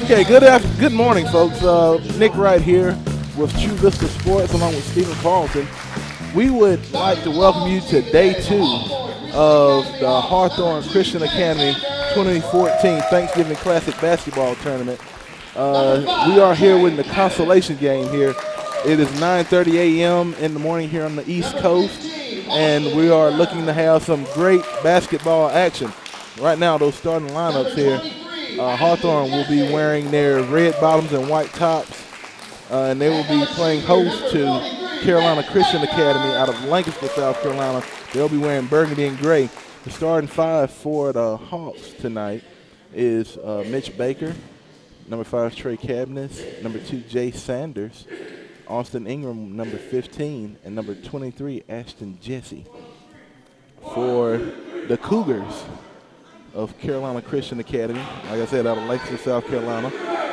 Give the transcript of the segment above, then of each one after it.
Okay, good morning, folks. Nick Wright here with Truvista Sports along with Stephen Carlton. We would like to welcome you to day 2 of the Hawthorne Christian Academy 2014 Thanksgiving Classic Basketball Tournament. We are here with the consolation game here. It is 9:30 a.m. in the morning here on the East Coast, and we are looking to have some great basketball action. Right now, those starting lineups here, Hawthorne will be wearing their red bottoms and white tops, and they will be playing host to Carolina Christian Academy out of Lancaster, South Carolina. They'll be wearing burgundy and gray. The starting 5 for the Hawks tonight is Mitch Baker, number 5 Trey Cabness, number 2 Jay Sanders, Austin Ingram, number 15, and number 23 Ashton Jesse. For the Cougars of Carolina Christian Academy, like I said, out of Lancaster, South Carolina,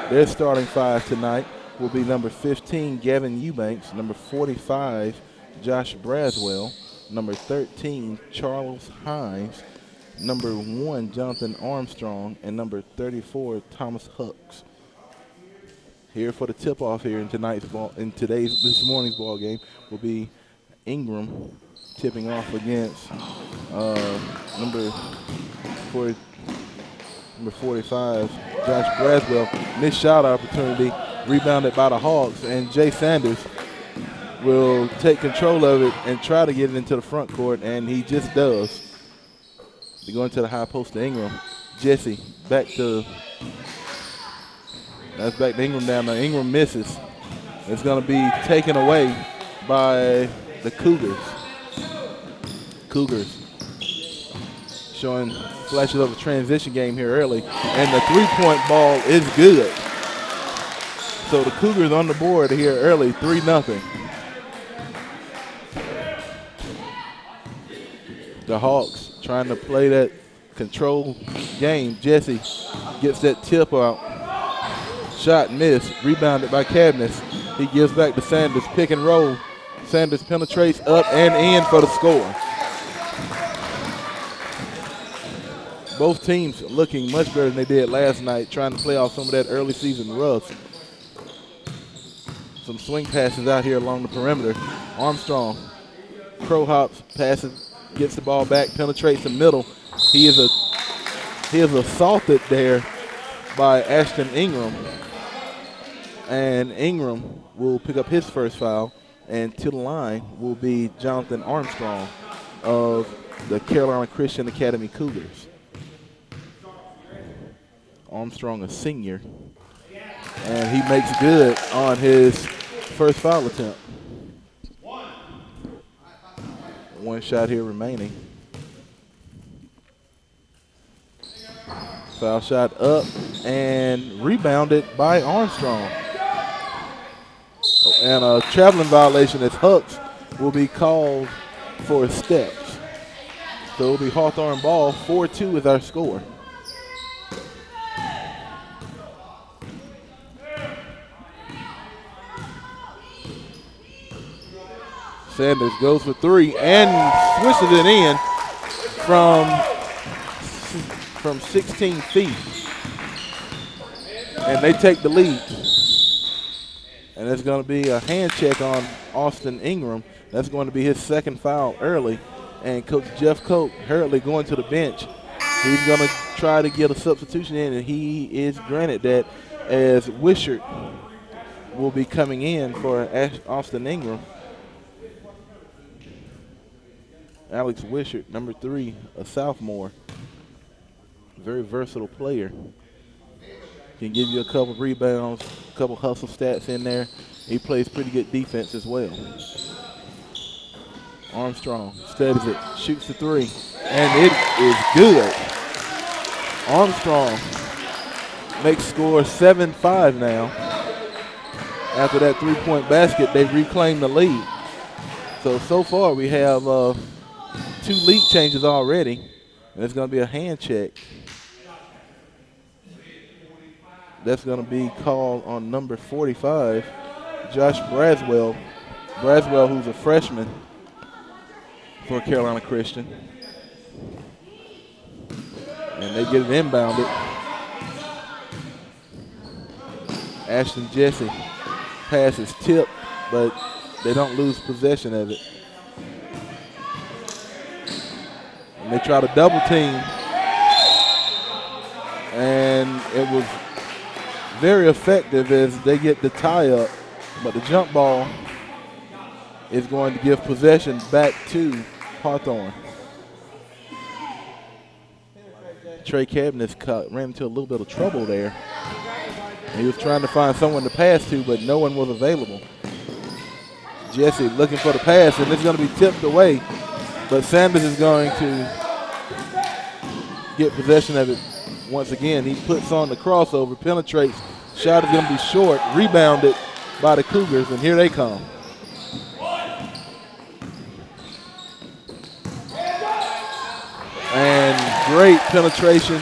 their starting 5 tonight will be number 15 Gavin Eubanks, number 45 Josh Braswell, number 13 Charles Hines, number 1 Jonathan Armstrong, and number 34 Thomas Hucks. Here for the tip-off here in this morning's ball game will be Ingram tipping off against number 45 Josh Braswell. Missed shot opportunity, rebounded by the Hawks, and Jay Sanders will take control of it and try to get it into the front court, and he just does. They go into the high post to Ingram. Jesse back to Ingram down there. Ingram misses. It's going to be taken away by the Cougars. Showing flashes of a transition game here early, and the three-point ball is good. So the Cougars on the board here early, 3-0. The Hawks trying to play that control game. Jesse gets that tip out. Shot missed, rebounded by Cabness. He gives back to Sanders, pick and roll. Sanders penetrates up and in for the score. Both teams looking much better than they did last night, trying to play off some of that early season rust. Some swing passes out here along the perimeter. Armstrong, crow hops, passes, gets the ball back, penetrates the middle. He is assaulted there by Ashton Ingram. And Ingram will pick up his first foul, and to the line will be Jonathan Armstrong of the Carolina Christian Academy Cougars. Armstrong, a senior, and he makes good on his first foul attempt. One shot here remaining. Foul shot up and rebounded by Armstrong. And a traveling violation as Hucks will be called for steps. So it will be Hawthorne ball. 4-2 is our score. Sanders goes for 3 and swishes it in from 16 feet. And they take the lead. And it's going to be a hand check on Austin Ingram. That's going to be his second foul early. And Coach Jeff Coke hurriedly going to the bench. He's going to try to get a substitution in, and he is granted that, as Wishart will be coming in for Austin Ingram. Alex Wishart, number 3, a sophomore. Very versatile player. Can give you a couple rebounds, a couple hustle stats in there. He plays pretty good defense as well. Armstrong studies it, shoots the 3, and it is good. Armstrong makes score 7-5 now. After that three-point basket, they reclaim the lead. So far we have 2 lead changes already, and it's going to be a hand check. That's going to be called on number 45, Josh Braswell. Braswell, who's a freshman for Carolina Christian. And they get it inbounded. Ashton Jesse pass is tipped, but they don't lose possession of it. And they try to double team, and it was very effective as they get the tie up, but the jump ball is going to give possession back to Hawthorne. Trey Cabinets ran into a little bit of trouble there. He was trying to find someone to pass to, but no one was available. Jesse looking for the pass, and it's going to be tipped away, but Sanders is going to get possession of it once again. He puts on the crossover, penetrates, shot is going to be short, rebounded by the Cougars, and here they come. And great penetration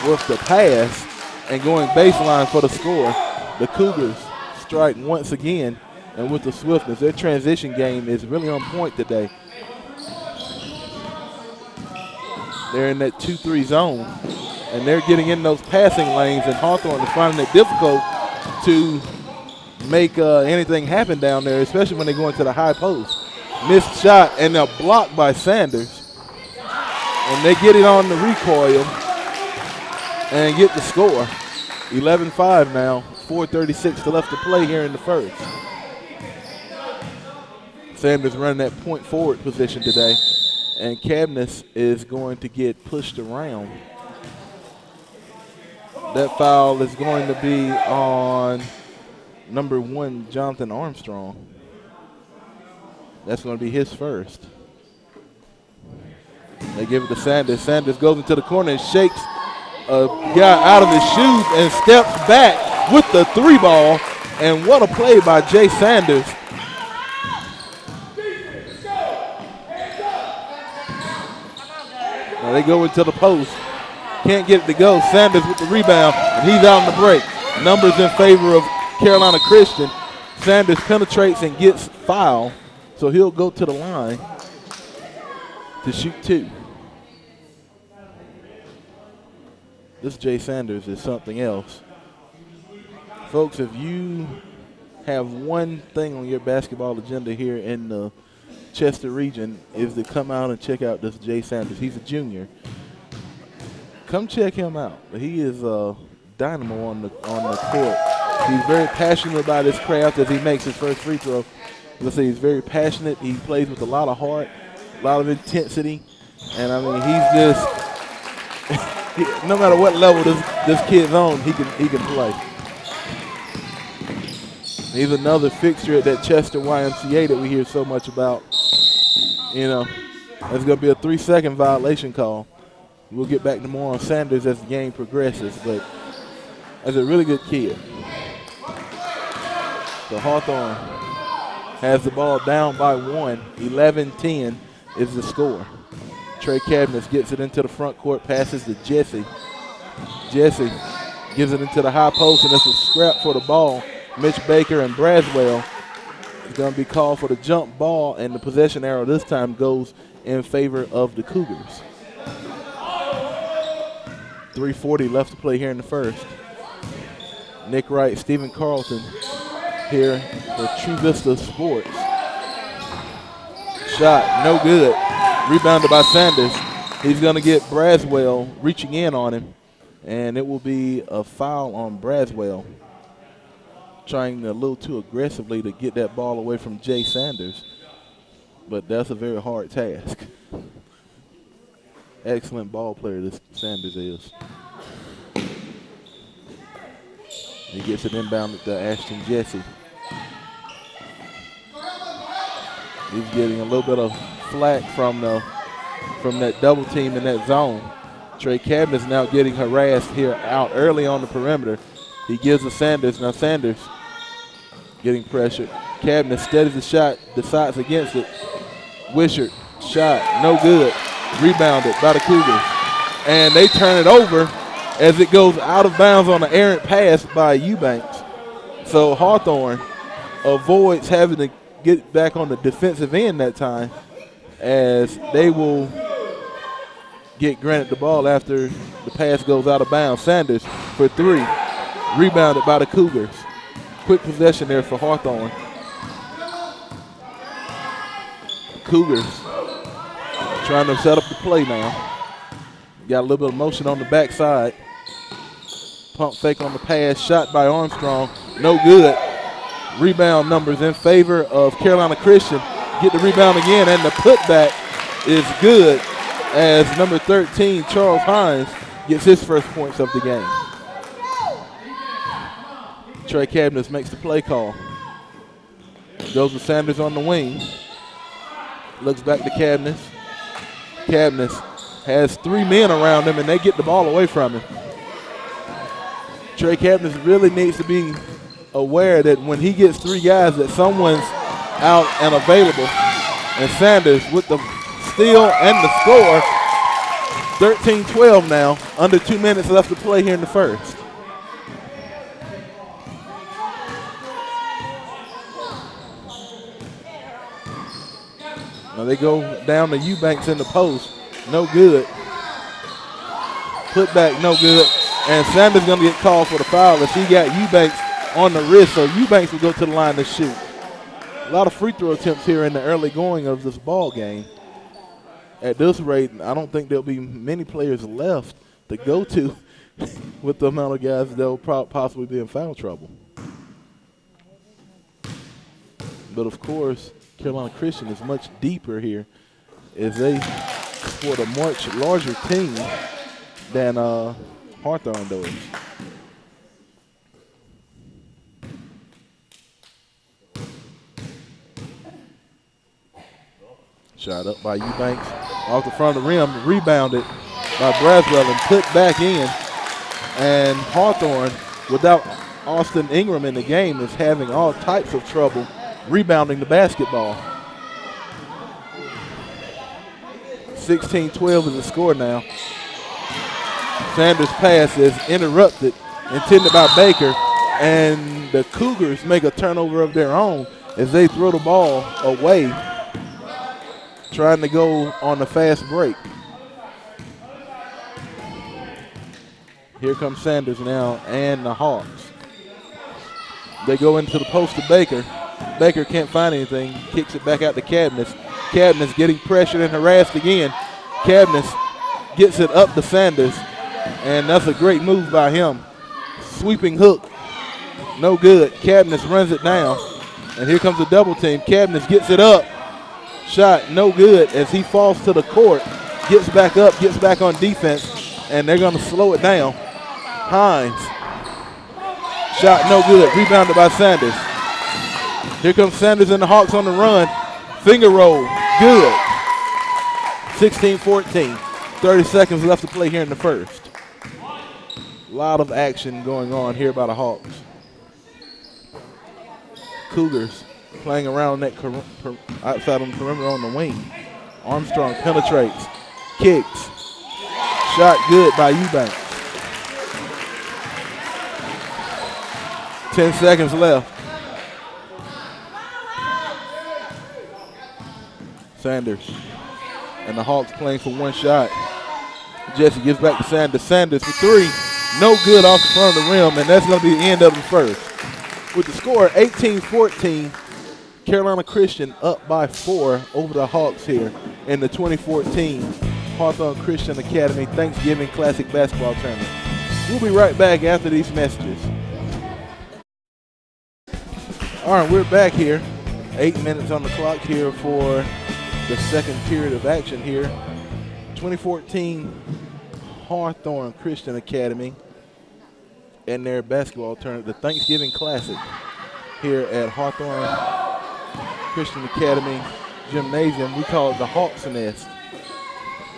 with the pass and going baseline for the score. The Cougars strike once again, and with the swiftness, their transition game is really on point today. They're in that 2-3 zone, and they're getting in those passing lanes, and Hawthorne is finding it difficult to make anything happen down there, especially when they go into the high post. Missed shot, and a block by Sanders. And they get it on the recoil and get the score. 11-5 now, 4:36 to left to play here in the first. Sanders running that point forward position today, and Cabinets is going to get pushed around. That foul is going to be on number 1, Jonathan Armstrong. That's going to be his first. They give it to Sanders. Sanders goes into the corner and shakes a guy out of his shoes and steps back with the 3-ball. And what a play by Jay Sanders. Now they go into the post. Can't get it to go. Sanders with the rebound, and he's out on the break. Numbers in favor of Carolina Christian. Sanders penetrates and gets fouled, so he'll go to the line to shoot 2. This Jay Sanders is something else. Folks, if you have one thing on your basketball agenda here in the Chester region, is to come out and check out this Jay Sanders. He's a junior. Come check him out. He is a dynamo on the court. He's very passionate about his craft as he makes his first free throw. Let's say he's very passionate. He plays with a lot of heart, a lot of intensity, and I mean he's just no matter what level this kid's on, he can play. He's another fixture at that Chester YMCA that we hear so much about. You know, there's going to be a 3-second violation call. We'll get back to more on Sanders as the game progresses, but as a really good kid. So Hawthorne has the ball down by 1. 11-10 is the score. Trey Cabinets gets it into the front court, passes to Jesse. Jesse gives it into the high post, and it's a scrap for the ball. Mitch Baker and Braswell is going to be called for the jump ball, and the possession arrow this time goes in favor of the Cougars. 3:40 left to play here in the first. Nick Wright, Stephen Carlton here for Truvista Sports. Shot, no good. Rebounded by Sanders. He's going to get Braswell reaching in on him, and it will be a foul on Braswell, trying a little too aggressively to get that ball away from Jay Sanders, but that's a very hard task. Excellent ball player this Sanders is. He gets it inbounded to Ashton Jesse. He's getting a little bit of flack from that double team in that zone. Trey Cabinets now getting harassed here out early on the perimeter. He gives to Sanders. Now Sanders getting pressured. Cabinets steadies the shot, decides against it. Wishart, shot, no good. Rebounded by the Cougars. And they turn it over as it goes out of bounds on an errant pass by Eubanks. So Hawthorne avoids having to get back on the defensive end that time, as they will get granted the ball after the pass goes out of bounds. Sanders for 3, rebounded by the Cougars. quick possession there for Hawthorne. Cougars trying to set up the play now. Got a little bit of motion on the backside. Pump fake on the pass, shot by Armstrong, no good. Rebound numbers in favor of Carolina Christian. Get the rebound again, and the putback is good as number 13, Charles Hines, gets his first points of the game. Trey Cabness makes the play call. Goes with Sanders on the wing. Looks back to Cabness. Cabness has 3 men around him, and they get the ball away from him. Trey Cabness really needs to be aware that when he gets 3 guys that someone's out and available. And Sanders with the steal and the score. 13-12 now, under 2 minutes left to play here in the first. Now they go down to Eubanks in the post. No good. Put back, no good. And Sanders going to get called for the foul as he got Eubanks on the wrist. So Eubanks will go to the line to shoot. A lot of free throw attempts here in the early going of this ball game. At this rate, I don't think there'll be many players left to go to with the amount of guys that will possibly be in foul trouble. But of course, Carolina Christian is much deeper here as they support a much larger team than Hawthorne does. Shot up by Eubanks off the front of the rim, rebounded by Braswell and put back in. And Hawthorne, without Austin Ingram in the game, is having all types of trouble rebounding the basketball. 16-12 is the score now. Sanders' pass is interrupted, intended by Baker, and the Cougars make a turnover of their own as they throw the ball away, trying to go on the fast break. Here comes Sanders now and the Hawks. They go into the post to Baker. Baker can't find anything, kicks it back out to Cabness. Cabness getting pressured and harassed again. Cabness gets it up to Sanders, and that's a great move by him. Sweeping hook, no good. Cabness runs it down, and here comes a double team. Cabness gets it up. Shot no good as he falls to the court, gets back up, gets back on defense, and they're going to slow it down. Hines, shot no good, rebounded by Sanders. Here comes Sanders and the Hawks on the run. Finger roll, good. 16-14, 30 seconds left to play here in the first. A lot of action going on here by the Hawks. Cougars playing around that outside on the perimeter on the wing. Armstrong penetrates, kicks, shot good by Eubanks. 10 seconds left. Sanders and the Hawks playing for one shot. Jesse gives back to Sanders. Sanders for 3, no good off the front of the rim, and that's going to be the end of the first. With the score 18-14, Carolina Christian up by 4 over the Hawks here in the 2014 Hawthorne Christian Academy Thanksgiving Classic Basketball Tournament. We'll be right back after these messages. All right, we're back here. 8 minutes on the clock here for the second period of action here. 2014 Hawthorne Christian Academy and their basketball tournament, the Thanksgiving Classic here at Hawthorne Christian Academy Gymnasium. We call it the Hawks Nest.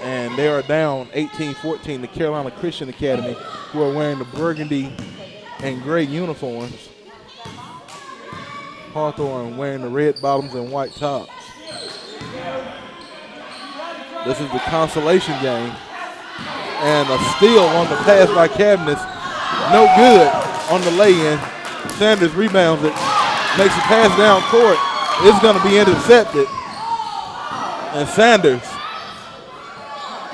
And they are down 18-14 to Carolina Christian Academy, who are wearing the burgundy and gray uniforms. Hawthorne wearing the red bottoms and white tops. This is the consolation game. And a steal on the pass by Cabness. No good on the lay-in. Sanders rebounds it, makes a pass down court. It's going to be intercepted. And Sanders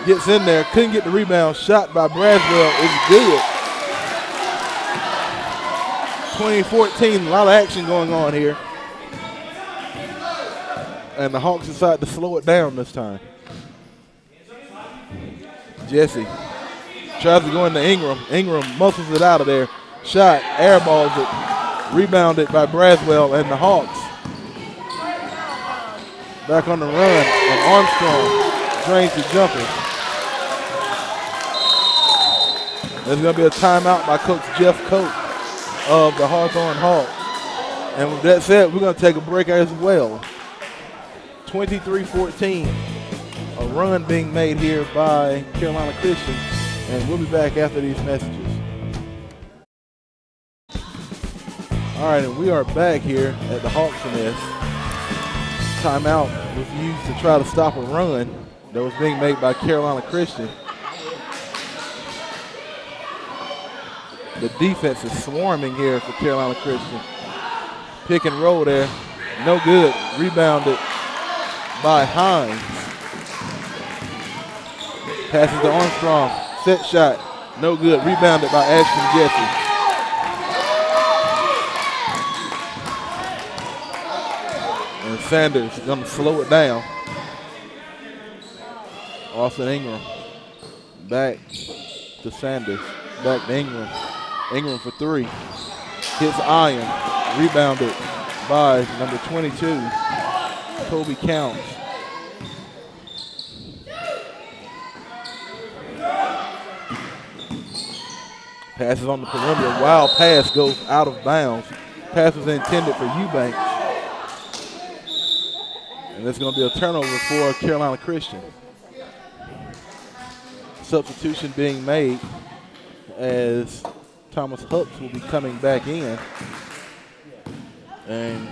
gets in there, couldn't get the rebound. Shot by Braswell is good. 2014, a lot of action going on here. And the Hawks decide to slow it down this time. Jesse tries to go into Ingram. Ingram muscles it out of there. Shot, airballs it, rebounded by Braswell, and the Hawks back on the run, and Armstrong drains the jumper. There's going to be a timeout by Coach Jeff Coates of the Hawthorne Hawks. And with that said, we're going to take a break as well. 23-14, a run being made here by Carolina Christian, and we'll be back after these messages. All right, and we are back here at the Hawks Nest. Timeout was used to try to stop a run that was being made by Carolina Christian. The defense is swarming here for Carolina Christian. Pick and roll there, no good. Rebounded by Hines. Passes to Armstrong, set shot, no good. Rebounded by Ashton Jesse. And Sanders is going to slow it down. Austin Ingram back to Sanders, back to Ingram. Ingram for three, hits iron, rebounded by number 22, Kobe Counts. Passes on the perimeter, wild pass goes out of bounds. Pass was intended for Eubanks. And there's going to be a turnover for Carolina Christian. Substitution being made as Thomas Hooks will be coming back in, and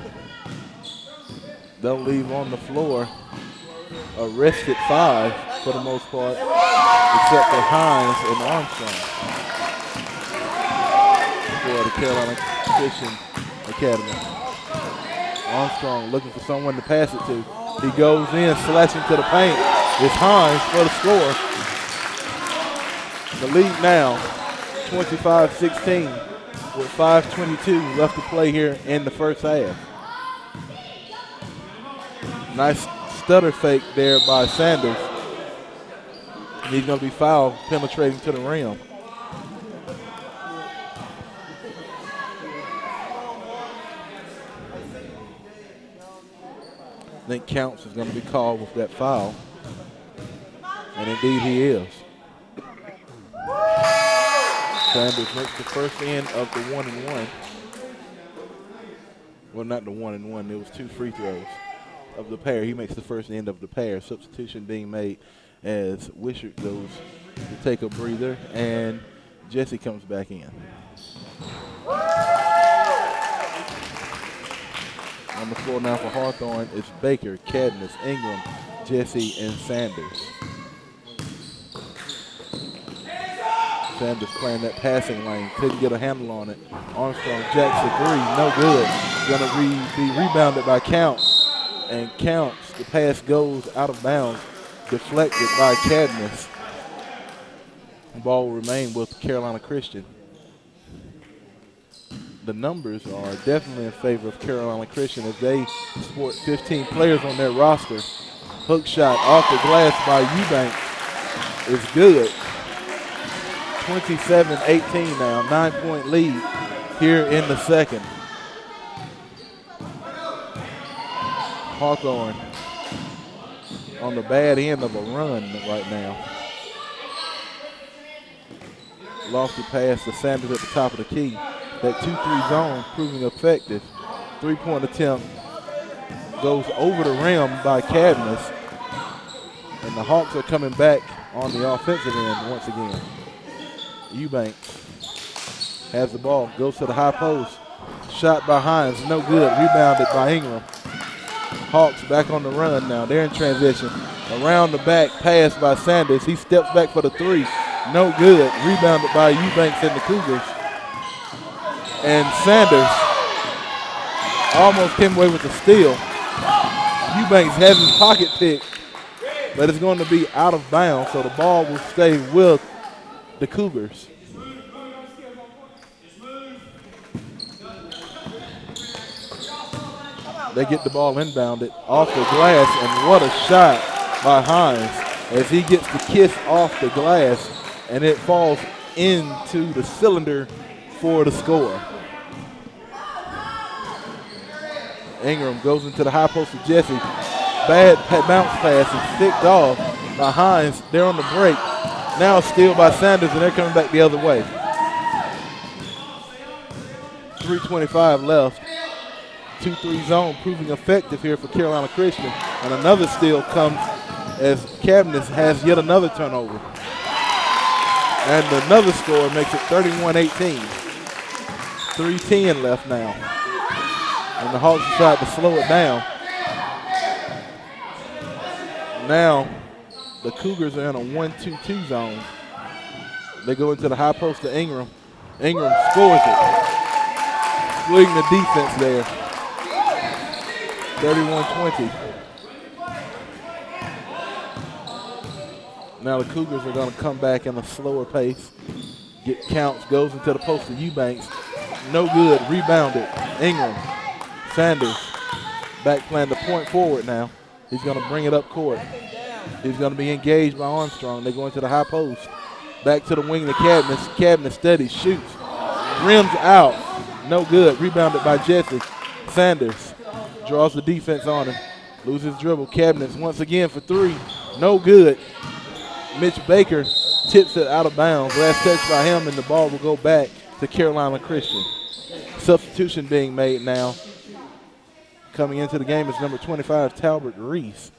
they'll leave on the floor a rested five for the most part, except for Hines and Armstrong for the Carolina Christian Academy. Armstrong looking for someone to pass it to. He goes in, slashing to the paint. It's Hines for the score. The lead now, 25-16, with 5:22 left to play here in the first half. Nice stutter fake there by Sanders. He's going to be fouled, penetrating to the rim. I think Counts is going to be called with that foul. And indeed he is. Sanders makes the first end of the 1-and-1. Well, not the 1-and-1. There was two free throws of the pair. He makes the first end of the pair. Substitution being made as Wishart goes to take a breather, and Jesse comes back in. On the floor now for Hawthorne, it's Baker, Cadmus, Ingram, Jesse, and Sanders. Sanders playing that passing lane, couldn't get a handle on it. Armstrong jacks a three, no good. Gonna be rebounded by Counts, and Counts, the pass goes out of bounds, deflected by Cadmus. The ball will remain with Carolina Christian. The numbers are definitely in favor of Carolina Christian as they sport 15 players on their roster. Hook shot off the glass by Eubanks is good. 27-18 now, 9-point lead here in the second. Hawthorne on the bad end of a run right now. Lofty pass to Sanders at the top of the key. That 2-3 zone proving effective. Three-point attempt goes over the rim by Cadmus. And the Hawks are coming back on the offensive end once again. Eubanks has the ball, goes to the high post. Shot by Hines, no good. Rebounded by Ingram. Hawks back on the run now. They're in transition. Around the back, pass by Sanders. He steps back for the three. No good. Rebounded by Eubanks and the Cougars. And Sanders almost came away with the steal. Eubanks has his pocket picked, but it's going to be out of bounds, so the ball will stay with the Cougars. They get the ball inbounded off the glass, and what a shot by Hines as he gets the kiss off the glass, and it falls into the cylinder for the score. Ingram goes into the high post to Jesse. Bad bounce pass is picked off by Hines. They're on the break. Now steal by Sanders, and they're coming back the other way. 3:25 left. 2-3 zone proving effective here for Carolina Christian. And another steal comes as Cabinets has yet another turnover. And another score makes it 31-18. 3:10 left now. And the Hawks decide to slow it down. Now the Cougars are in a 1-2-2 zone. They go into the high post to Ingram. Ingram scores it. Splitting the defense there. 31-20. Now the Cougars are going to come back in a slower pace. Get counts, goes into the post to Eubanks. No good, rebounded. Ingram, Sanders, back playing the point forward now. He's going to bring it up court. He's going to be engaged by Armstrong. They go into the high post. Back to the wing to Cabinets. Cabinets steady, shoots. Rims out. No good. Rebounded by Jesse. Sanders draws the defense on him. Loses dribble. Cabinets once again for three. No good. Mitch Baker tips it out of bounds. Last touch by him, and the ball will go back to Carolina Christian. Substitution being made now. Coming into the game is number 25, Talbert Reese.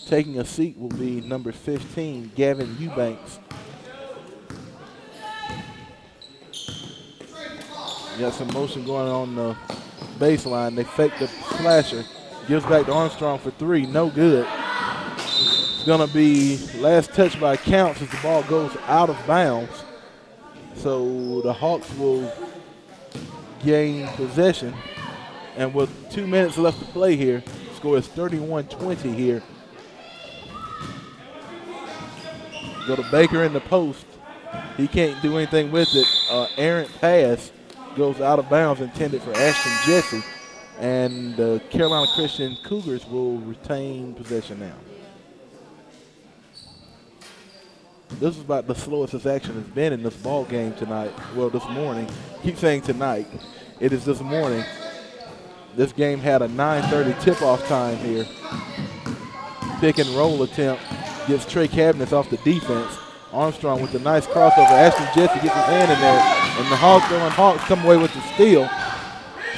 Taking a seat will be number 15, Gavin Eubanks. Got some motion going on the baseline. They fake the slasher. Gives back to Armstrong for three. No good. It's going to be last touch by Counts as the ball goes out of bounds. So the Hawks will gain possession. And with 2 minutes left to play here, score is 31-20 here. Go to Baker in the post. He can't do anything with it. Errant pass goes out of bounds, intended for Ashton Jesse. And the Carolina Christian Cougars will retain possession now. This is about the slowest this action has been in this ball game tonight. Well, this morning. Keep saying tonight. It is this morning. This game had a 9:30 tip-off time here. Pick and roll attempt gets Trey Cabinets off the defense. Armstrong with the nice crossover. Ashton Jesse gets his hand in there, and the Hawks come away with the steal.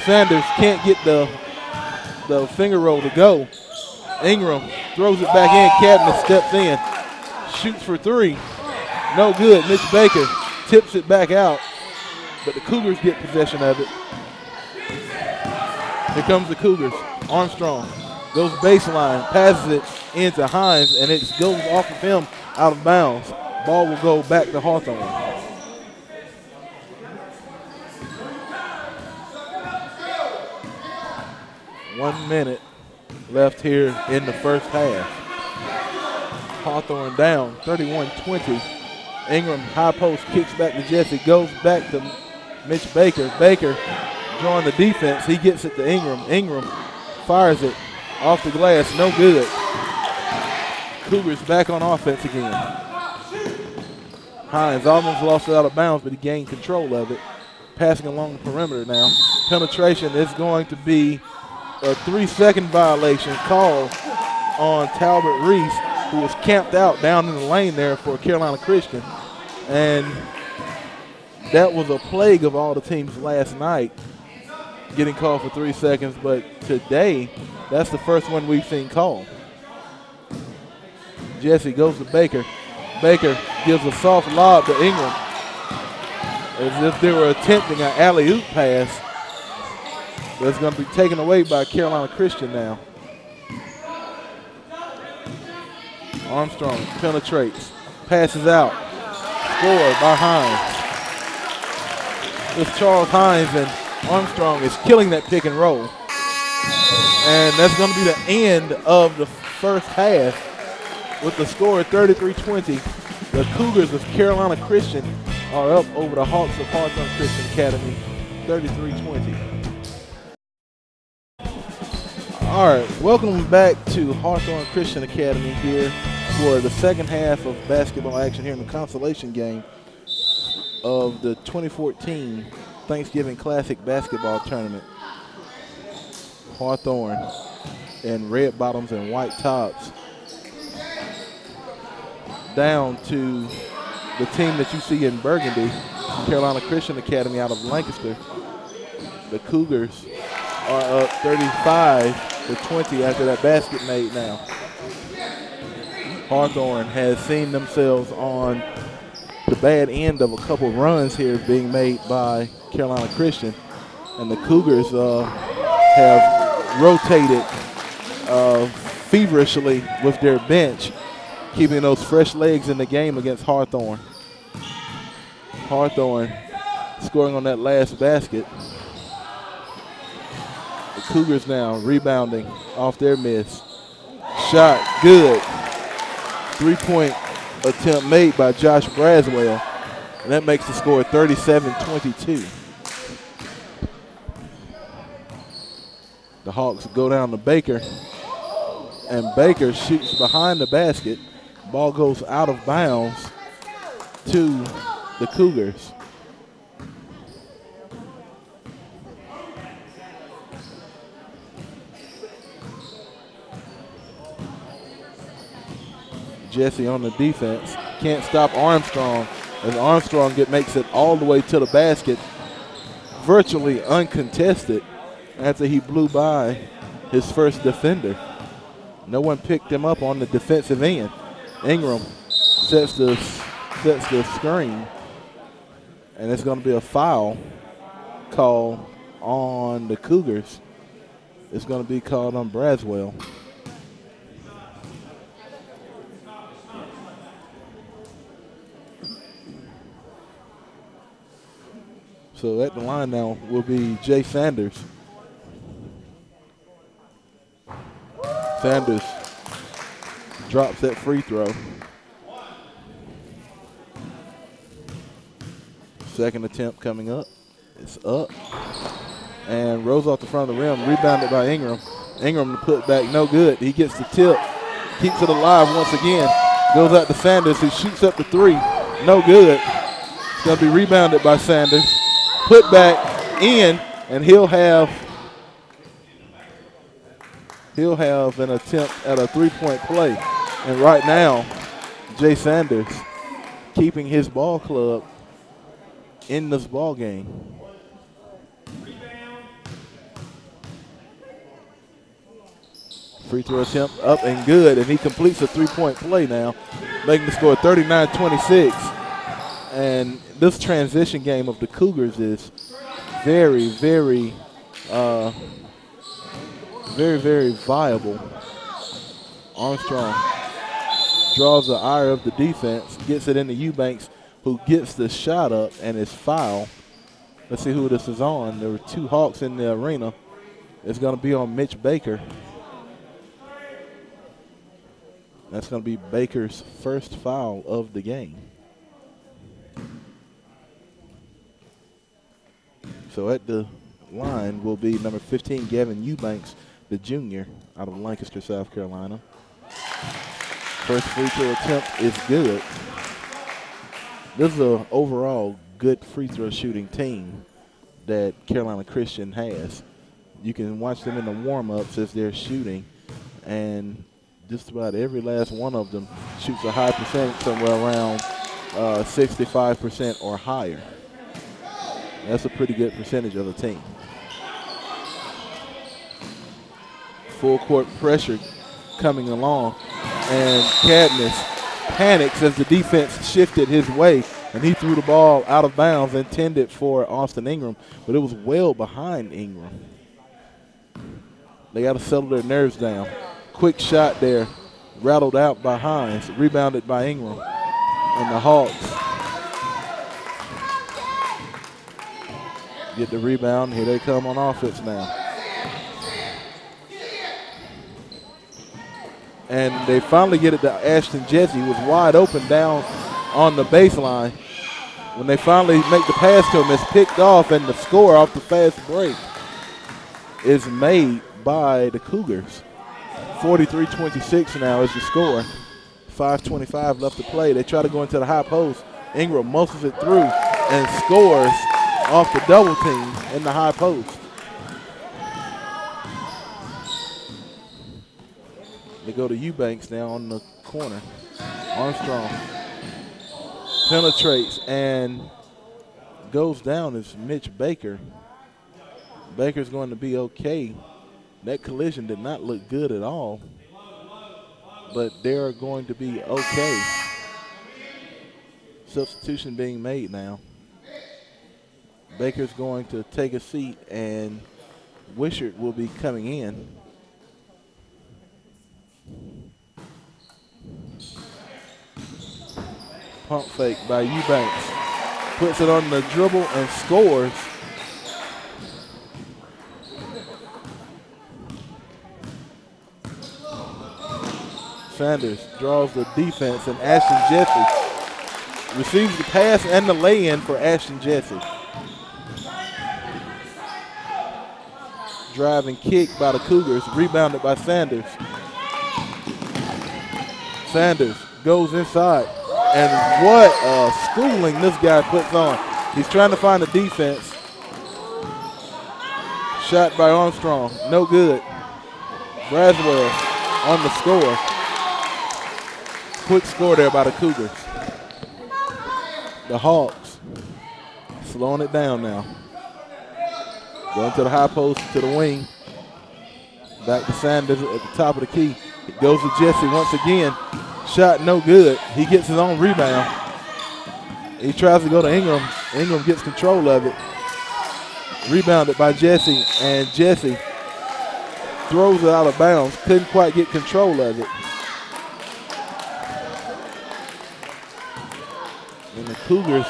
Sanders can't get the finger roll to go. Ingram throws it back in. Cabinets steps in, shoots for three. No good. Mitch Baker tips it back out, but the Cougars get possession of it. Here comes the Cougars. Armstrong goes baseline, passes it into Hines, and it goes off of him out of bounds. Ball will go back to Hawthorne. One minute left here in the first half. Hawthorne down 31-20. Ingram high post kicks back to Jesse, goes back to Mitch Baker. Baker drawing the defense. He gets it to Ingram. Ingram fires it off the glass. No good. Cougars back on offense again. Hines almost lost it out of bounds, but he gained control of it. Passing along the perimeter now. Penetration is going to be a 3-second violation call on Talbot Reese, who was camped out down in the lane there for Carolina Christian. And that was a plague of all the teams last night, getting called for 3 seconds, but today, that's the first one we've seen called. Jesse goes to Baker. Baker gives a soft lob to Ingram, as if they were attempting an alley-oop pass. That's going to be taken away by Carolina Christian now. Armstrong penetrates, passes out, scored by Hines. It's Charles Hines, and Armstrong is killing that pick and roll. And that's going to be the end of the first half with the score of 33-20. The Cougars of Carolina Christian are up over the Hawks of Hawthorne Christian Academy, 33-20. All right, welcome back to Hawthorne Christian Academy here for the second half of basketball action here in the consolation game of the 2014 Thanksgiving Classic Basketball Tournament. Hawthorne in red bottoms and white tops down to the team that you see in burgundy, Carolina Christian Academy out of Lancaster. The Cougars are up 35-20 after that basket made now. Hawthorne has seen themselves on the bad end of a couple runs here being made by Carolina Christian, and the Cougars have rotated feverishly with their bench, keeping those fresh legs in the game against Hawthorne. Hawthorne scoring on that last basket. The Cougars now rebounding off their miss. Shot good. Three-point attempt made by Josh Braswell, and that makes the score 37-22. The Hawks go down to Baker, and Baker shoots behind the basket. Ball goes out of bounds to the Cougars. Jesse on the defense. Can't stop Armstrong as Armstrong makes it all the way to the basket, virtually uncontested after he blew by his first defender. No one picked him up on the defensive end. Ingram sets the screen, and it's going to be a foul call on the Cougars. It's going to be called on Braswell. So at the line now will be Jay Sanders. Sanders drops that free throw. Second attempt coming up. It's up. And rolls off the front of the rim, rebounded by Ingram. Ingram to put back, no good. He gets the tip, keeps it alive once again. Goes out to Sanders, who shoots up the three. No good. It's going to be rebounded by Sanders. Put back in, and he'll have an attempt at a three-point play. And right now, Jay Sanders keeping his ball club in this ball game. Free throw attempt up and good, and he completes a three-point play now, making the score 39-26. And this transition game of the Cougars is very, very, very viable. Armstrong draws the ire of the defense, gets it into Eubanks, who gets the shot up and is fouled. Let's see who this is on. There were two Hawks in the arena. It's going to be on Mitch Baker. That's going to be Baker's first foul of the game. So at the line will be number 15, Gavin Eubanks, the junior out of Lancaster, South Carolina. First free throw attempt is good. This is an overall good free throw shooting team that Carolina Christian has. You can watch them in the warm-ups as they're shooting, and just about every last one of them shoots a high percentage, somewhere around 65% or higher. That's a pretty good percentage of the team. Full court pressure coming along, and Cadmus panics as the defense shifted his way, and he threw the ball out of bounds intended for Austin Ingram, but it was well behind Ingram. They got to settle their nerves down. Quick shot there, rattled out by Hines, rebounded by Ingram, and the Hawks get the rebound. Here they come on offense now. And they finally get it to Ashton Jesse, who was wide open down on the baseline. When they finally make the pass to him, it's picked off, and the score off the fast break is made by the Cougars. 43-26 now is the score. 5:25 left to play. They try to go into the high post. Ingram muscles it through and scores off the double team in the high post. They go to Eubanks now on the corner. Armstrong penetrates and goes down is Mitch Baker. Baker's going to be okay. That collision did not look good at all, but they're going to be okay. Substitution being made now. Baker's going to take a seat and Wishart will be coming in. Pump fake by Eubanks. Puts it on the dribble and scores. Sanders draws the defense, and Ashton Jesse receives the pass and the lay-in for Ashton Jesse. Drive and kick by the Cougars, rebounded by Sanders. Sanders goes inside, and what a schooling this guy puts on. He's trying to find the defense. Shot by Armstrong, no good. Braswell on the score. Quick score there by the Cougars. The Hawks slowing it down now. Going to the high post, to the wing. Back to Sanders at the top of the key. It goes to Jesse once again. Shot no good. He gets his own rebound. He tries to go to Ingram. Ingram gets control of it. Rebounded by Jesse, and Jesse throws it out of bounds. Couldn't quite get control of it. And the Cougars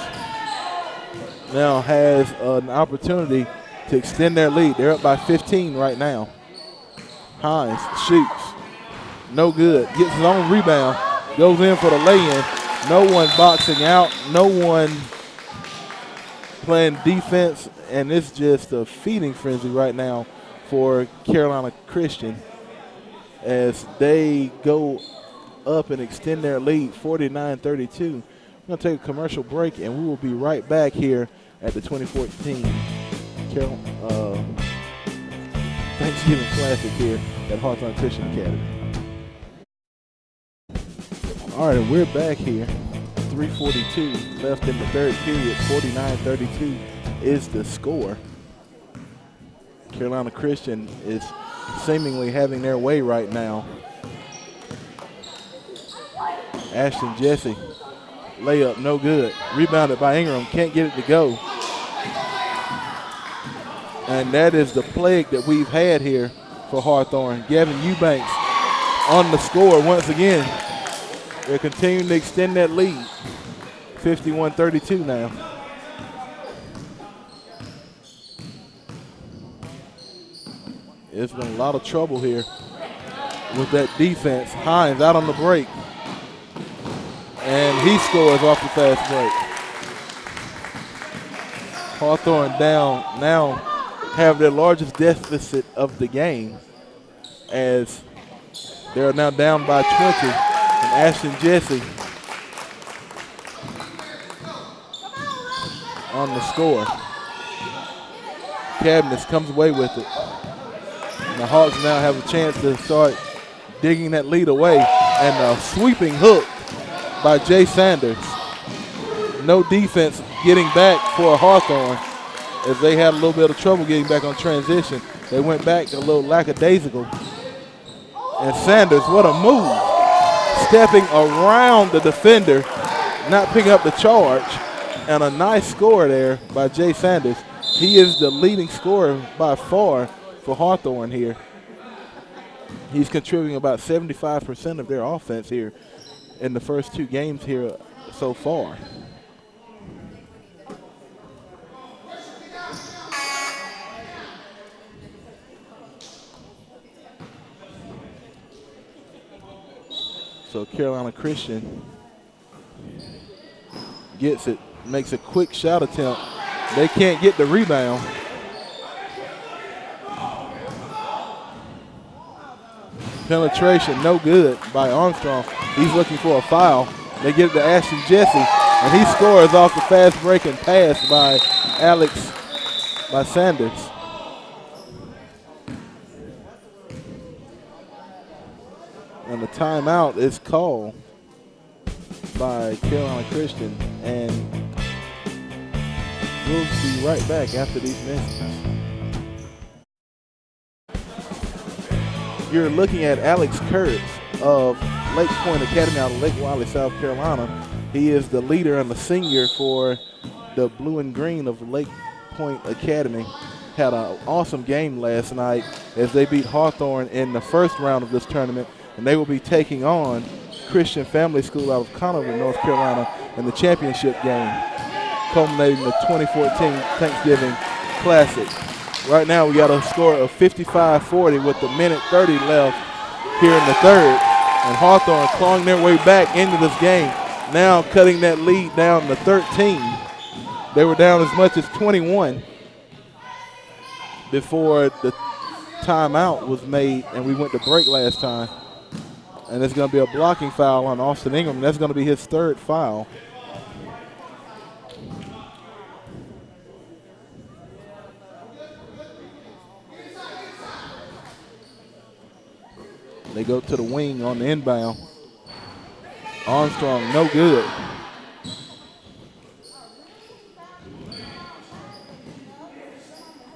now has an opportunity to extend their lead. They're up by 15 right now. Hines shoots. No good. Gets his own rebound. Goes in for the lay-in. No one boxing out. No one playing defense. And it's just a feeding frenzy right now for Carolina Christian as they go up and extend their lead 49-32. We're going to take a commercial break, and we will be right back here at the 2014 Thanksgiving Classic here at Hawthorne Christian Academy. All right, and we're back here. 3:42 left in the third period. 49-32 is the score. Carolina Christian is seemingly having their way right now. Ashton Jesse. Layup, no good. Rebounded by Ingram, can't get it to go. And that is the plague that we've had here for Hawthorne. Gavin Eubanks on the score once again. They're continuing to extend that lead. 51-32 now. It's been a lot of trouble here with that defense. Hines out on the break. And he scores off the fast break. Hawthorne down now have their largest deficit of the game as they're now down by 20. And Ashton Jesse on the score. Cabinets comes away with it. And the Hawks now have a chance to start digging that lead away. And a sweeping hook by Jay Sanders. No defense getting back for Hawthorne as they had a little bit of trouble getting back on transition. They went back a little lackadaisical. And Sanders, what a move. Stepping around the defender, not picking up the charge. And a nice score there by Jay Sanders. He is the leading scorer by far for Hawthorne here. He's contributing about 75% of their offense here in the first two games here so far. So Carolina Christian gets it, makes a quick shot attempt. They can't get the rebound. Penetration, no good by Armstrong. He's looking for a foul. They get it to Ashton Jesse, and he scores off the fast breaking pass by Sanders. And the timeout is called by Carolina Christian, and we'll be right back after these messages. You're looking at Alex Kurtz of Lake Point Academy out of Lake Wiley, South Carolina. He is the leader and the senior for the blue and green of Lake Point Academy. Had an awesome game last night as they beat Hawthorne in the first round of this tournament, and they will be taking on Christian Family School out of Conover, North Carolina in the championship game, culminating the 2014 Thanksgiving Classic. Right now we got a score of 55-40 with a minute 30 left here in the third, and Hawthorne clawing their way back into this game, now cutting that lead down to 13. They were down as much as 21 before the timeout was made and we went to break last time. And it's going to be a blocking foul on Austin Ingram. That's going to be his third foul. They go to the wing on the inbound. Armstrong, no good.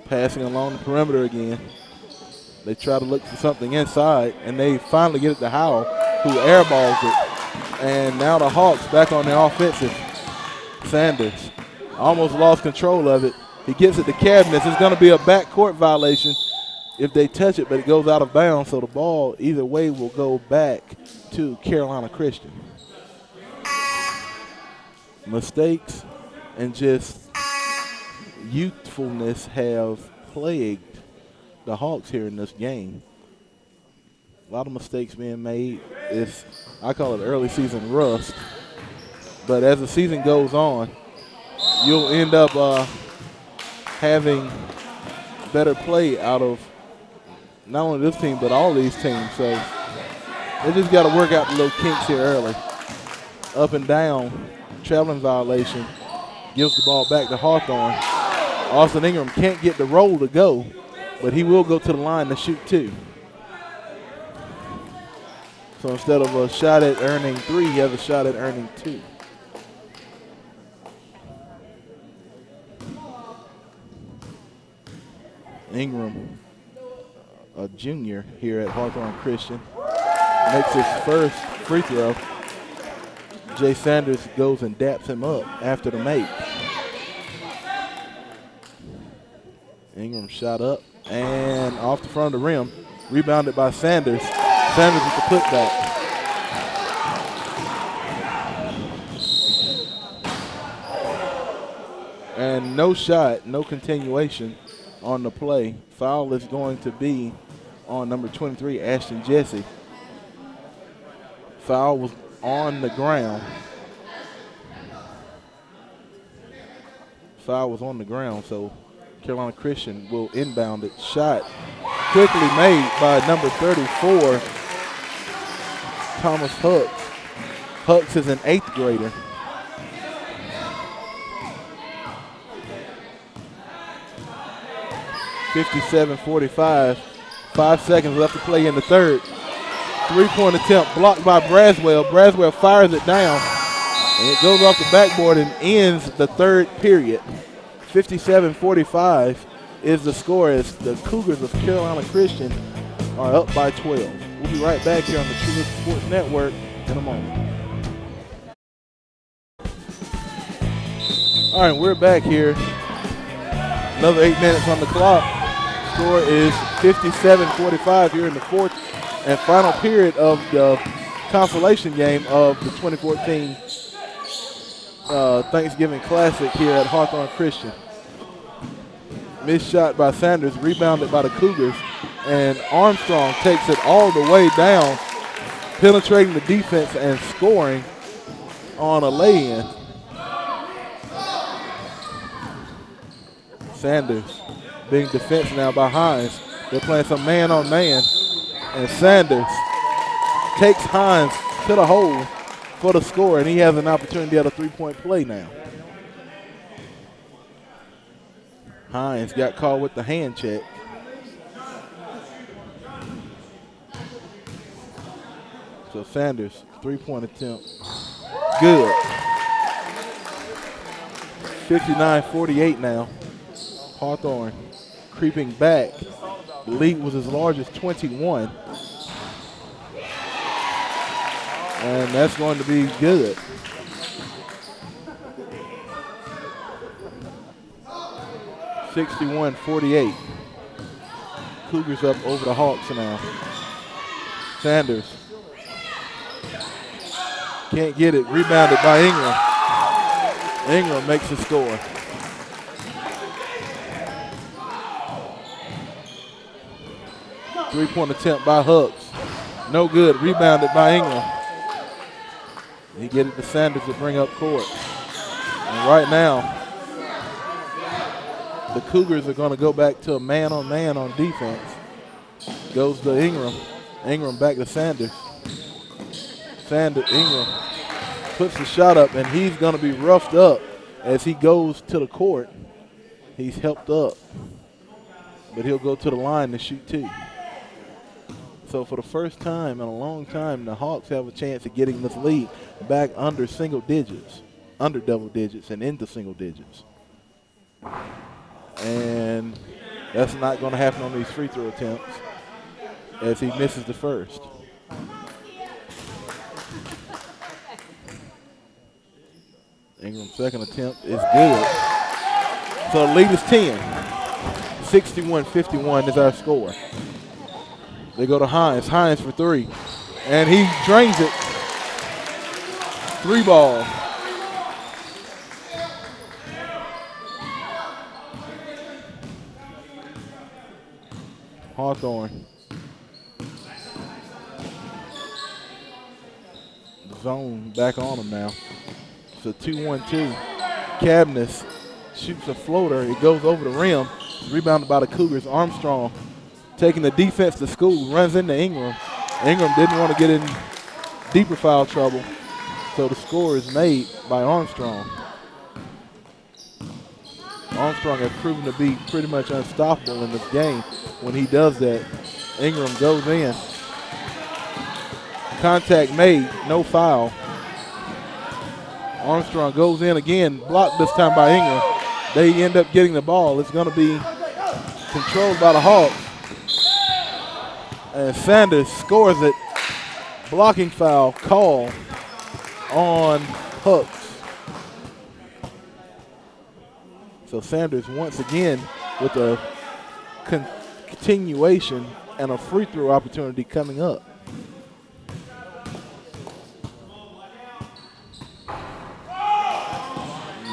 Passing along the perimeter again. They try to look for something inside, and they finally get it to Howell, who airballs it. And now the Hawks back on the offensive. Sanders almost lost control of it. He gets it to Cabinets. It's going to be a backcourt violation if they touch it, but it goes out of bounds, so the ball either way will go back to Carolina Christian. Mistakes and just youthfulness have plagued the Hawks here in this game. A lot of mistakes being made. I call it early season rust. But as the season goes on, you'll end up having better play out of not only this team but all these teams. So they just got to work out the little kinks here early. Up and down, traveling violation, gives the ball back to Hawthorne. Austin Ingram can't get the roll to go, but he will go to the line to shoot two. So instead of a shot at earning 3, he has a shot at earning 2. Ingram, a junior here at Hawthorne Christian, makes his first free throw. Jay Sanders goes and daps him up after the make. Ingram shot up and off the front of the rim, rebounded by Sanders. Sanders with the putback. And no shot, no continuation on the play. Foul is going to be on number 23, Ashton Jesse. Foul was on the ground. Foul was on the ground, so Carolina Christian will inbound it. Shot quickly made by number 34, Thomas Hucks. Hucks is an 8th grader. (57-45). 5 seconds left to play in the third. 3-point attempt blocked by Braswell. Braswell fires it down, and it goes off the backboard and ends the third period. 57-45 is the score as the Cougars of Carolina Christian are up by 12. We'll be right back here on the Truvista Sports Network in a moment. All right, we're back here. Another 8 minutes on the clock. Score is 57-45 here in the fourth and final period of the consolation game of the 2014 Thanksgiving Classic here at Hawthorne Christian. Missed shot by Sanders, rebounded by the Cougars, and Armstrong takes it all the way down, penetrating the defense and scoring on a lay-in. Sanders being defensed now by Hines. They're playing some man-on-man. And Sanders takes Hines to the hole for the score, and he has an opportunity at a three-point play now. Hines got caught with the hand check. So Sanders, three-point attempt, good. 59-48 now. Hawthorne creeping back. The lead was as large as 21. And that's going to be good. (61-48). Cougars up over the Hawks now. Sanders can't get it. Rebounded by Ingram. Ingram makes the score. Three-point attempt by Hooks. No good. Rebounded by Ingram. He get it to Sanders to bring up court. And right now, the Cougars are going to go back to a man-on-man on defense. Goes to Ingram. Ingram back to Sanders. Ingram puts the shot up, and he's going to be roughed up as he goes to the court. He's helped up, but he'll go to the line to shoot two. So for the first time in a long time, the Hawks have a chance of getting this lead back under single digits, under double digits, and into single digits. And that's not going to happen on these free throw attempts as he misses the first. Ingram's second attempt is good. So the lead is 10. 61-51 is our score. They go to Hines. Hines for three. And he drains it. Three ball. Hawthorne. Zone back on him now. It's a 2-1-2. Cabness shoots a floater. It goes over the rim. Rebounded by the Cougars. Armstrong taking the defense to school. Runs into Ingram. Ingram didn't want to get in deeper foul trouble. So the score is made by Armstrong. Armstrong has proven to be pretty much unstoppable in this game. When he does that, Ingram goes in. Contact made, no foul. Armstrong goes in again, blocked this time by Ingram. They end up getting the ball. It's going to be controlled by the Hawks. And Sanders scores it. Blocking foul call on Hooks. So Sanders once again with a continuation and a free throw opportunity coming up.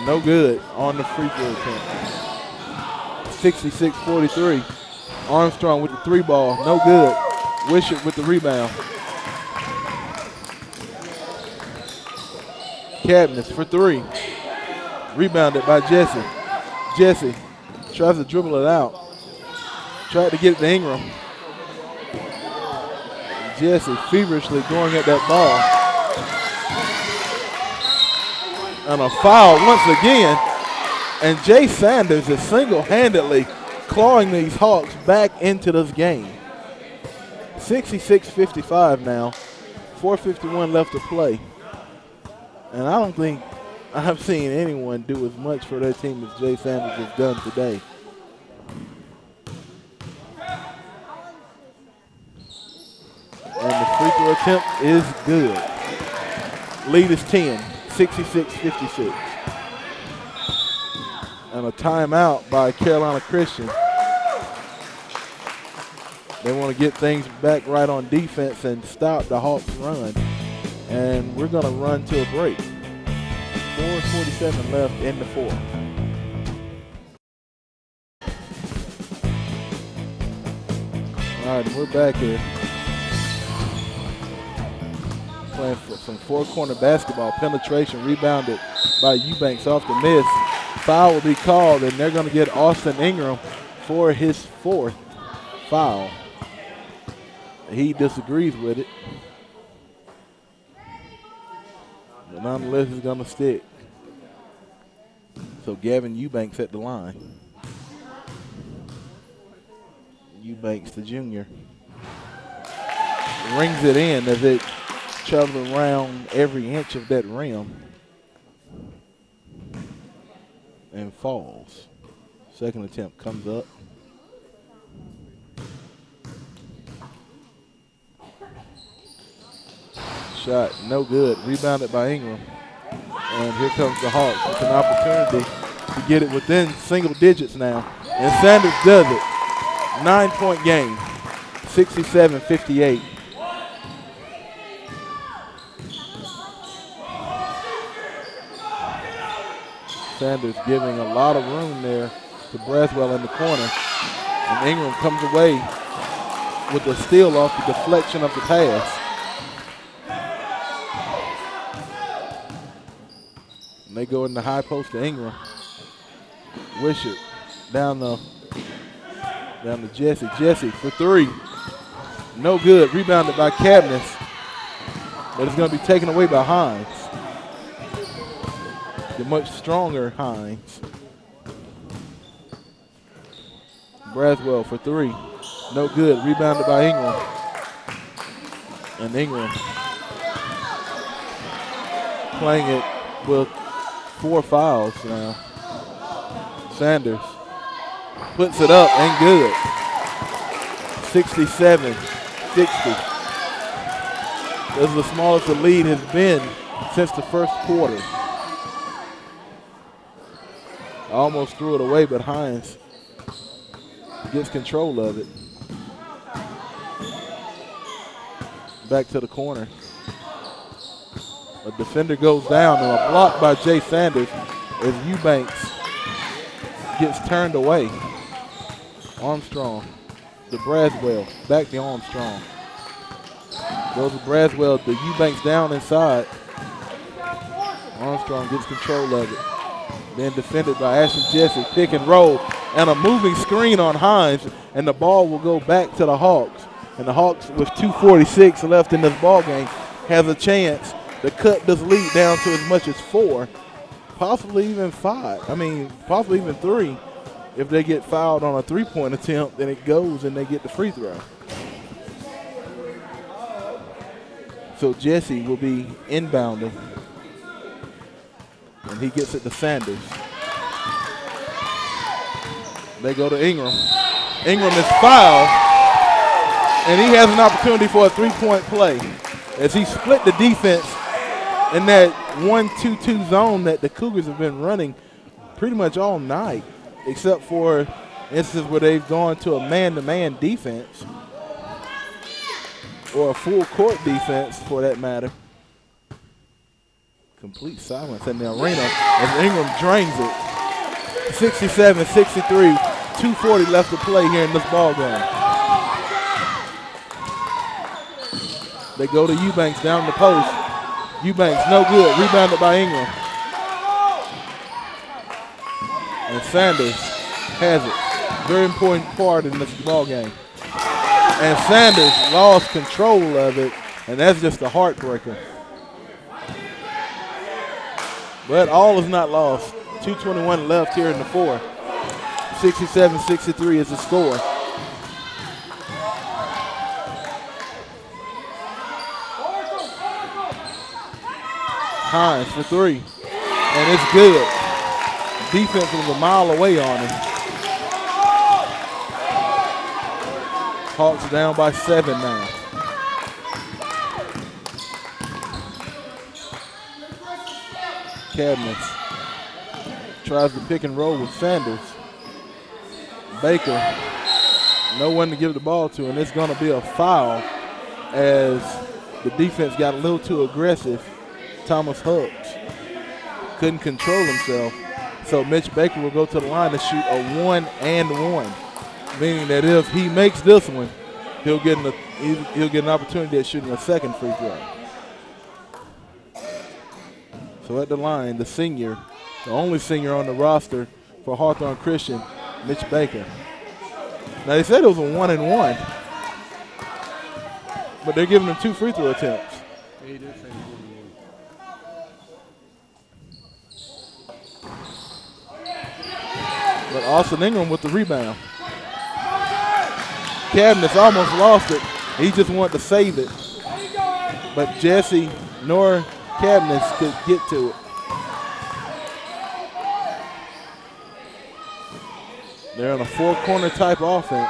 No good on the free throw attempt. 66-43. Armstrong with the three ball. No good. Wishart with the rebound. Cabness for three. Rebounded by Jesse. Jesse tries to dribble it out. Tried to get it to Ingram. Jesse feverishly going at that ball. And a foul once again. And Jay Sanders is single-handedly clawing these Hawks back into this game. 66-55 now. 4:51 left to play. And I don't think I've seen anyone do as much for their team as Jay Sanders has done today. And the free throw attempt is good. Lead is 10, 66-56. And a timeout by Carolina Christian. They want to get things back right on defense and stop the Hawks' run. And we're going to run to a break. 4:47 left in the fourth. All right, we're back here. Playing for some four-corner basketball. Penetration rebounded by Eubanks off the miss. Foul will be called, and they're going to get Austin Ingram for his fourth foul. He disagrees with it. But nonetheless, it's going to stick. So Gavin Eubanks at the line. Eubanks, the junior, rings it in as it travels around every inch of that rim and falls. Second attempt comes up. Shot no good. Rebounded by Ingram. And here comes the Hawks with an opportunity to get it within single digits now. And Sanders does it. 9-point game, 67-58. Sanders giving a lot of room there to Braswell in the corner. And Ingram comes away with the steal off the deflection of the pass. And they go in the high post to Ingram. Wishart down to Jesse. Jesse for three. No good. Rebounded by Cabness. But it's going to be taken away by Hines. The much stronger Hines. Braswell for three. No good. Rebounded by Ingram. And Ingram playing it with 4 fouls now. Sanders puts it up and good. 67-60. This is the smallest the lead has been since the first quarter. Almost threw it away, but Hines gets control of it. Back to the corner. A defender goes down and a block by Jay Sanders as Eubanks gets turned away. Armstrong to Braswell. Back to Armstrong. Goes to Braswell to Eubanks down inside. Armstrong gets control of it. Then defended by Ashton Jesse. Pick and roll. And a moving screen on Hines. And the ball will go back to the Hawks. And the Hawks, with 2:46 left in this ball game, has a chance to cut this lead down to as much as 4. Possibly even 5. I mean, possibly even 3. If they get fouled on a three-point attempt, then it goes and they get the free throw. So Jesse will be inbounding. And he gets it to Sanders. They go to Ingram. Ingram is fouled. And he has an opportunity for a three-point play as he split the defense in that 1-2-2 zone that the Cougars have been running pretty much all night, except for instances where they've gone to a man-to-man defense or a full-court defense for that matter. Complete silence in the arena as Ingram drains it. 67-63, 2:40 left to play here in this ball game. They go to Eubanks down the post. Eubanks, no good. Rebounded by Ingram. And Sanders has it. Very important part in this ball game. And Sanders lost control of it, and that's just a heartbreaker. But all is not lost. 2:21 left here in the 4. 67-63 is the score. Hines for three, and it's good. Defense was a mile away on him. Hawks down by 7 now. Cabness tries to pick and roll with Sanders. Baker, no one to give the ball to, and it's going to be a foul as the defense got a little too aggressive. Thomas Hooks couldn't control himself, so Mitch Baker will go to the line to shoot a 1-and-1, meaning that if he makes this one, he'll get an opportunity at shooting a second free throw. So at the line, the senior, the only senior on the roster for Hawthorne Christian, Mitch Baker. Now they said it was a 1-and-1. but they're giving him 2 free throw attempts. But Austin Ingram with the rebound. Cabinets almost lost it. He just wanted to save it. But Jesse nor Cabinets could get to it. They're on a 4-corner type offense.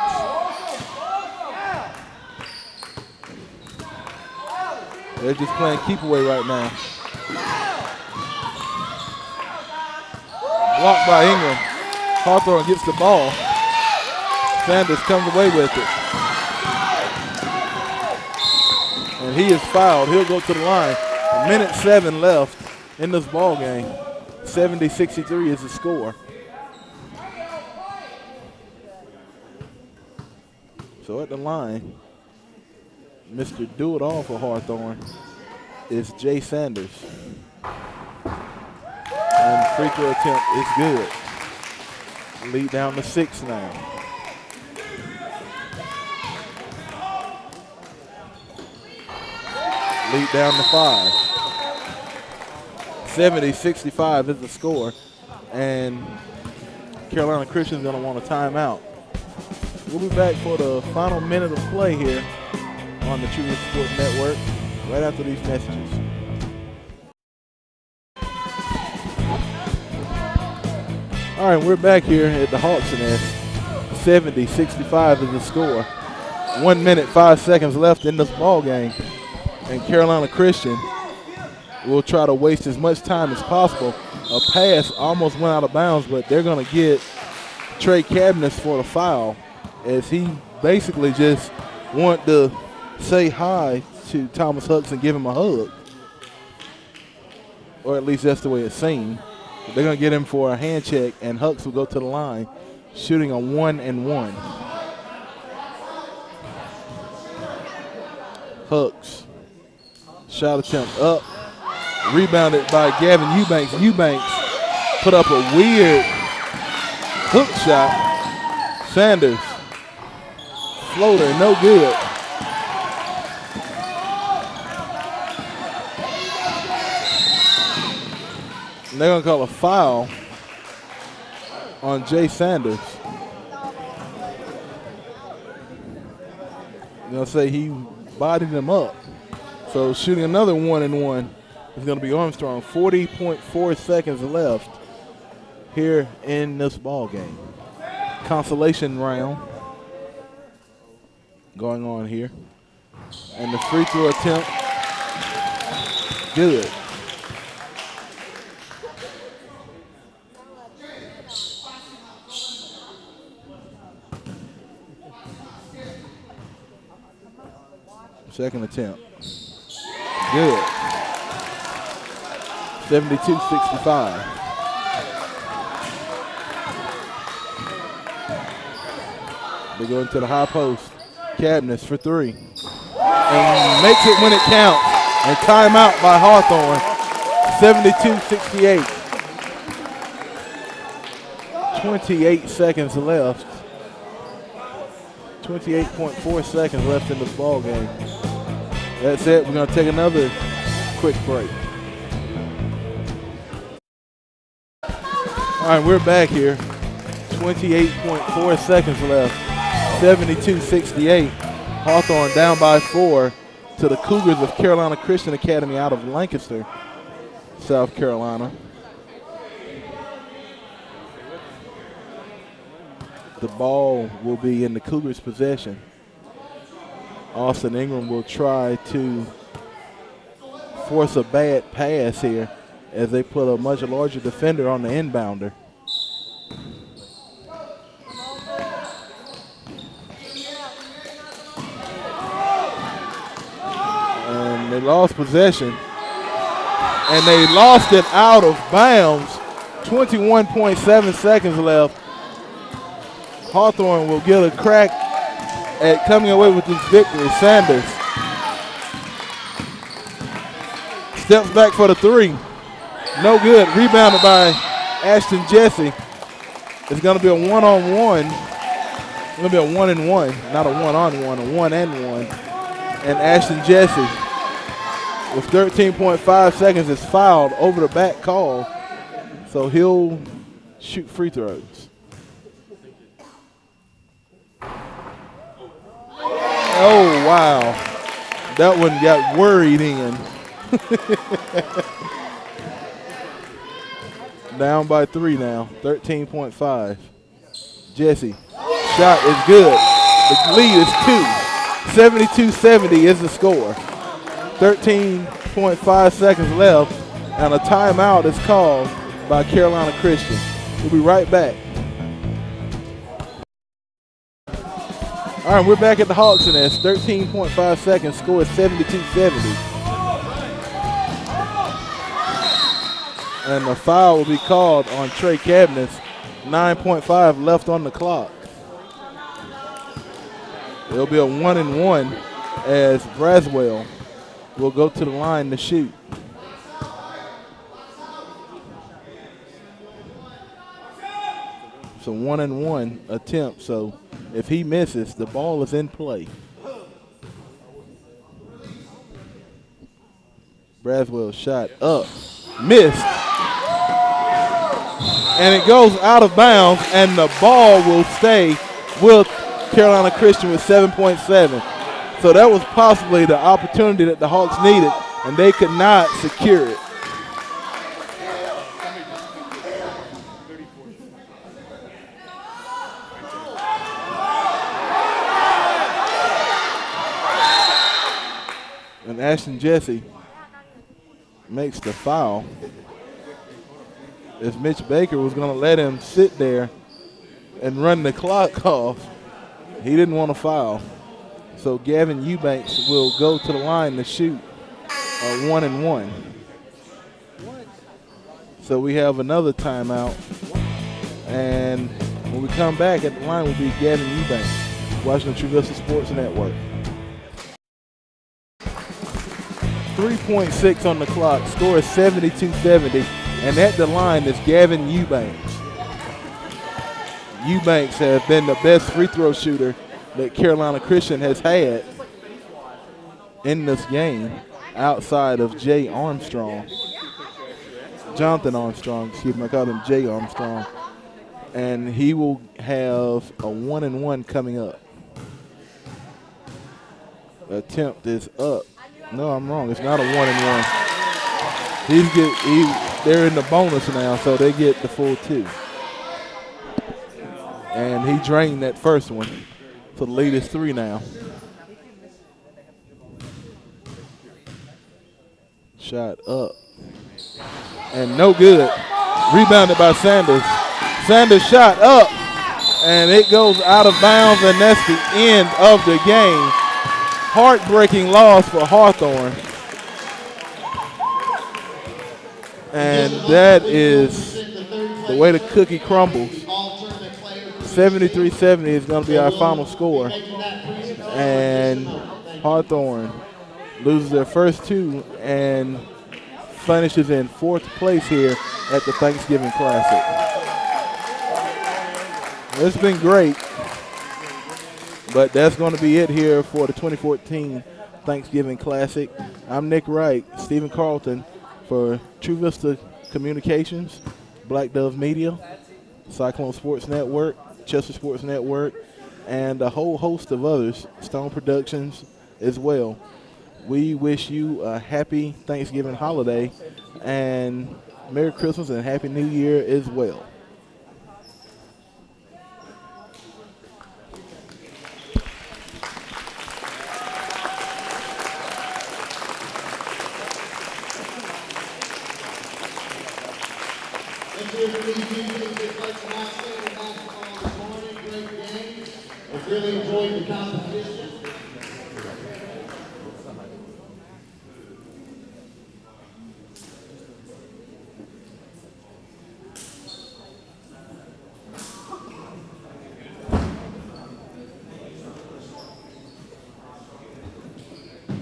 They're just playing keep away right now. Blocked by Ingram. Hawthorne gets the ball. Sanders comes away with it. And he is fouled. He'll go to the line. 1:07 left in this ball game. 70-63 is the score. So at the line, Mr. Do-It-All for Hawthorne is Jay Sanders. And free throw attempt is good. Lead down to 6 now. Lead down to 5. 70-65 is the score. And Carolina Christian's going to want a timeout. We'll be back for the final minute of play here on the Truvista Sports Network right after these messages. All right, we're back here at the Hawks Nest. 70-65 is the score. 1 minute, 5 seconds left in this ball game. And Carolina Christian will try to waste as much time as possible. A pass almost went out of bounds, but they're going to get Trey Cabinets for the foul, as he basically just wanted to say hi to Thomas Hucks and give him a hug. Or at least that's the way it seemed. They're going to get him for a hand check, and Hucks will go to the line, shooting a 1-and-1. Hucks. Shot attempt up. Rebounded by Gavin Eubanks. Eubanks put up a weird hook shot. Sanders. Floater, no good. And they're going to call a foul on Jay Sanders. They're going to say he bodied him up. So shooting another 1-and-1 is going to be Armstrong. 40.4 seconds left here in this ball game. Consolation round going on here. And the free throw attempt, good. Second attempt. Good. 72-65. They go into the high post. Cabinets for 3. And makes it when it counts. And timeout by Hawthorne. 72-68. 28 seconds left. 28.4 seconds left in this ball game. That's it. We're going to take another quick break. All right, we're back here. 28.4 seconds left. 72-68. Hawthorne down by 4 to the Cougars of Carolina Christian Academy out of Lancaster, South Carolina. The ball will be in the Cougars' possession. Austin Ingram will try to force a bad pass here as they put a much larger defender on the inbounder. And they lost possession. And they lost it out of bounds. 21.7 seconds left. Hawthorne will get a crack at coming away with this victory. Sanders steps back for the 3. No good. Rebounded by Ashton Jesse. It's going to be a one-on-one. It's going to be a 1-and-1, not a one-on-one, a 1-and-1. And Ashton Jesse, with 13.5 seconds, is fouled over the back call. So he'll shoot free throws. Oh, wow. That one got worried in. Down by 3 now, 13.5. Jesse, shot is good. The lead is 2. 72-70 is the score. 13.5 seconds left, and a timeout is called by Carolina Christian. We'll be right back. All right, we're back at the Hawks Nest. 13.5 seconds, score is 72-70. And the foul will be called on Trey Cabinets. 9.5 left on the clock. It'll be a 1-and-1 as Braswell will go to the line to shoot. It's a 1-and-1 attempt, so if he misses, the ball is in play. Braswell shot up, missed, and it goes out of bounds, and the ball will stay with Carolina Christian with 7.7. So that was possibly the opportunity that the Hawks needed, and they could not secure it. And Ashton Jesse makes the foul. As Mitch Baker was going to let him sit there and run the clock off, he didn't want to foul. So Gavin Eubanks will go to the line to shoot a 1-and-1. So we have another timeout. And when we come back, at the line will be Gavin Eubanks, watching the Truvista Sports Network. 3.6 on the clock, score is 72-70, and at the line is Gavin Eubanks. Eubanks has been the best free throw shooter that Carolina Christian has had in this game outside of Jonathan Armstrong, excuse me, I called him Jay Armstrong. And he will have a 1-and-1 coming up. The attempt is up. No, I'm wrong. It's not a 1-and-1. They're in the bonus now, so they get the full 2. And he drained that first one. So the lead is 3 now. Shot up. And no good. Rebounded by Sanders. Sanders shot up. And it goes out of bounds, and that's the end of the game. Heartbreaking loss for Hawthorne. And that is the way the cookie crumbles. 73-70 is going to be our final score. And Hawthorne loses their first 2 and finishes in 4th place here at the Thanksgiving Classic. It's been great, but that's going to be it here for the 2014 Thanksgiving Classic. I'm Nick Wright, Stephen Carlton for Truvista Communications, Black Dove Media, Cyclone Sports Network, Chester Sports Network, and a whole host of others, Stone Productions as well. We wish you a happy Thanksgiving holiday and Merry Christmas and Happy New Year as well. Really enjoyed the competition.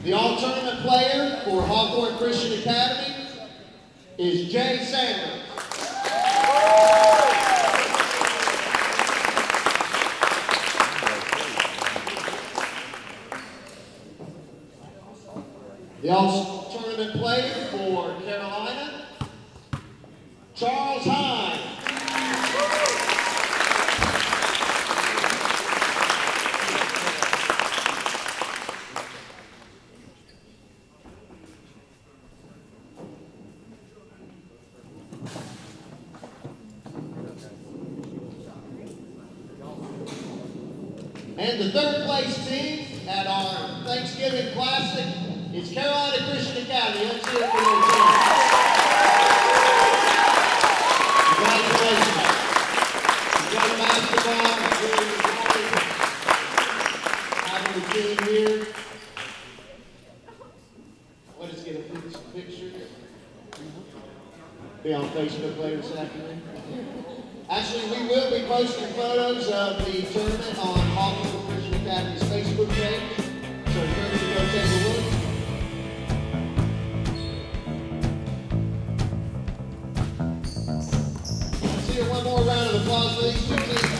The all-tournament player for Hawthorne Christian Academy is Jay Sanders. The all-tournament player for Carolina, Charles Hine. And the third place team at our Thanksgiving Classic is Carolina Christian Academy. Let's hear it for their team. Congratulations. We've got basketball. Having the team here. Let us get a picture. Be on Facebook later this afternoon. Actually, we will be posting photos of the tournament on Hawthorne Christian Academy's Facebook page, so remember to go take a look. Let's hear one more round of applause for these two teams.